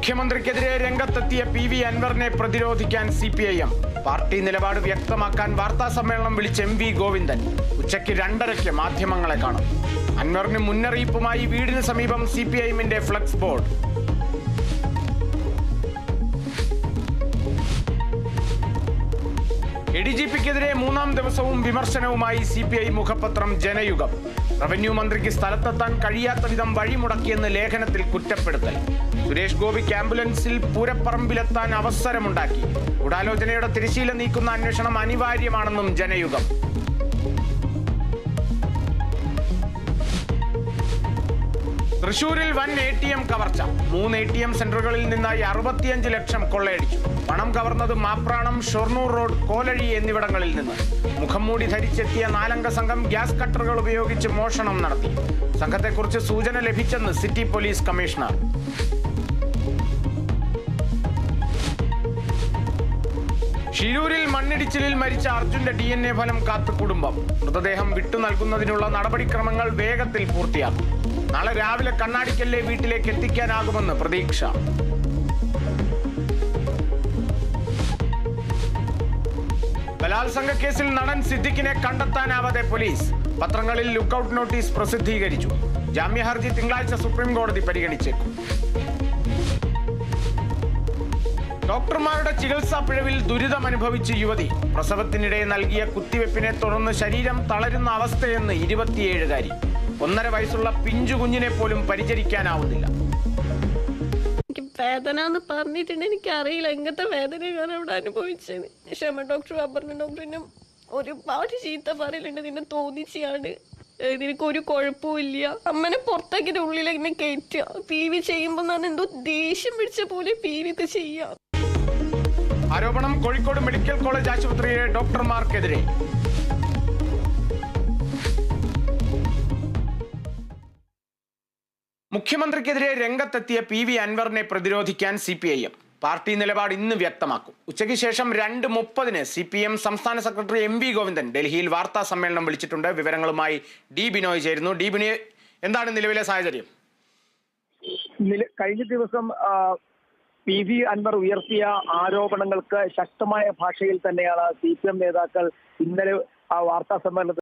മുഖ്യമന്ത്രിക്കെതിരെ രംഗത്തെത്തിയ പി.വി. അൻവറിനെ പ്രതിരോധിക്കാൻ CPIM. പാർട്ടി നിലപാട് വ്യക്തമാക്കാൻ വാർത്താ സമ്മേളനം വിളിച്ച് MV ഗോവിന്ദൻ. ഉച്ചയ്ക്ക് 2:30 മാധ്യമങ്ങളെ കാണും. അൻവറിന് മുന്നറിയിപ്പുമായി വീടിന് സമീപം CPIM-ന്റെ ഫ്ലക്സ് ബോർഡ്. ADGP-ക്കെതിരെ 3-ാം ദിവസവും വിമർശനവുമായി CPI മുഖപത്രം ജനയുഗം. റവന്യൂ മന്ത്രിക്ക് സ്ഥലത്തെത്താൻ കഴിയാത്ത വിധം വഴിമുടക്കിയെന്ന് ലേഖനത്തിൽ കുറ്റപ്പെടുത്തൽ. സുരേഷ് ഗോപിക്ക് ആംബുലൻസിൽ പൂരപ്പറമ്പിലെത്താൻ അവസരമുണ്ടാക്കി. ഗൂഢാലോചനയുടെ തിരശ്ശീല നീക്കുന്ന അന്വേഷണം അനിവാര്യമാണെന്നും ജനയുഗം. തൃശൂരിൽ വൻ ATM കവർച്ച. 3 ATM സെന്ററുകളിൽ നിന്നായി 65 ലക്ഷം കൊള്ളയടിച്ചു. പണം കവർന്നത് മാപ്രാണം, ഷൊർണൂർ റോഡ്, കോലഴി എന്നിവിടങ്ങളിൽ നിന്ന്. മുഖംമൂടി ധരിച്ചെത്തിയ 4-അംഗ സംഘം ഗ്യാസ് കട്ടറുകൾ ഉപയോഗിച്ച് മോഷണം നടത്തി. സംഘത്തെക്കുറിച്ച് സൂചന ലഭിച്ചെന്ന് സിറ്റി പോലീസ് കമ്മീഷണർ. ഷിരൂരിൽ മണ്ണിടിച്ചിലിൽ മരിച്ച അർജുന്റെ DNA ഫലം കാത്ത് കുടുംബം. മൃതദേഹം വിട്ടു നൽകുന്നതിനുള്ള നടപടിക്രമങ്ങൾ വേഗത്തിൽ പൂർത്തിയാക്കും. നാളെ രാവിലെ കണ്ണാടിക്കല്ലെ വീട്ടിലേക്ക് എത്തിക്കാനാകുമെന്ന് പ്രതീക്ഷ. ബലാത്സംഗ കേസിൽ നടൻ സിദ്ദിഖിനെ കണ്ടെത്താനാവാതെ പോലീസ്. പത്രങ്ങളിൽ ലുക്കൌട്ട് നോട്ടീസ് പ്രസിദ്ധീകരിച്ചു. ജാമ്യഹർജി തിങ്കളാഴ്ച സുപ്രീം കോടതി പരിഗണിച്ചേക്കും. ഡോക്ടർമാരുടെ ചികിത്സാ പിഴവിൽ ദുരിതമനുഭവിച്ച് യുവതി. പ്രസവത്തിനിടെ നൽകിയ കുത്തിവെപ്പിനെ തുടർന്ന് ശരീരം തളരുന്ന അവസ്ഥയെന്ന് 27-കാരി. 1.5 വയസ്സുള്ള പിഞ്ചു കുഞ്ഞിനെ പോലും പരിചരിക്കാനാവുന്നില്ല. എനിക്ക് വേദന എന്ന് പറഞ്ഞിട്ടുണ്ട്. എനിക്കറിയില്ല എങ്ങനത്തെ വേദന ഞാൻ അവിടെ അനുഭവിച്ചത്. ക്ഷമ ഡോക്ടറിനും ഒരുപാട് ചീത്ത പറയലുണ്ട്. നിന്നെ തോന്നിച്ചാണ്, നിനക്കൊരു കുഴപ്പമില്ല. അമ്മനെ പുറത്താക്കിന്റെ ഉള്ളിൽ എന്നെ കയറ്റുക. PV ചെയ്യുമ്പോൾ ഞാൻ എന്തോ ദേഷ്യം പിടിച്ച പോലെ PV ഒക്കെ ചെയ്യാം. ആരോപണം കോഴിക്കോട് മെഡിക്കൽ കോളേജ് ആശുപത്രിയിലെ ഡോക്ടർമാർക്കെതിരെ. മുഖ്യമന്ത്രിക്കെതിരെ രംഗത്തെത്തിയ പി.വി. അൻവറിനെ പ്രതിരോധിക്കാൻ CPIM. പാർട്ടി നിലപാട് ഇന്ന് വ്യക്തമാക്കും. ഉച്ചയ്ക്ക് ശേഷം 2:30 CPM സംസ്ഥാന സെക്രട്ടറി MV ഗോവിന്ദൻ ഡൽഹിയിൽ വാർത്താ സമ്മേളനം വിളിച്ചിട്ടുണ്ട്. വിവരങ്ങളുമായി D. ബിനോയ് ചേരുന്നു. D. ബിനോയ്, എന്താണ് നിലവിലെ സാഹചര്യം? കഴിഞ്ഞ ദിവസം പി.വി. അൻവർ ഉയർത്തിയ ആരോപണങ്ങൾക്ക് ശക്തമായ ഭാഷയിൽ തന്നെയാണ് CPM നേതാക്കൾ ഇന്നലെ ആ വാർത്താ സമ്മേളനത്തിൽ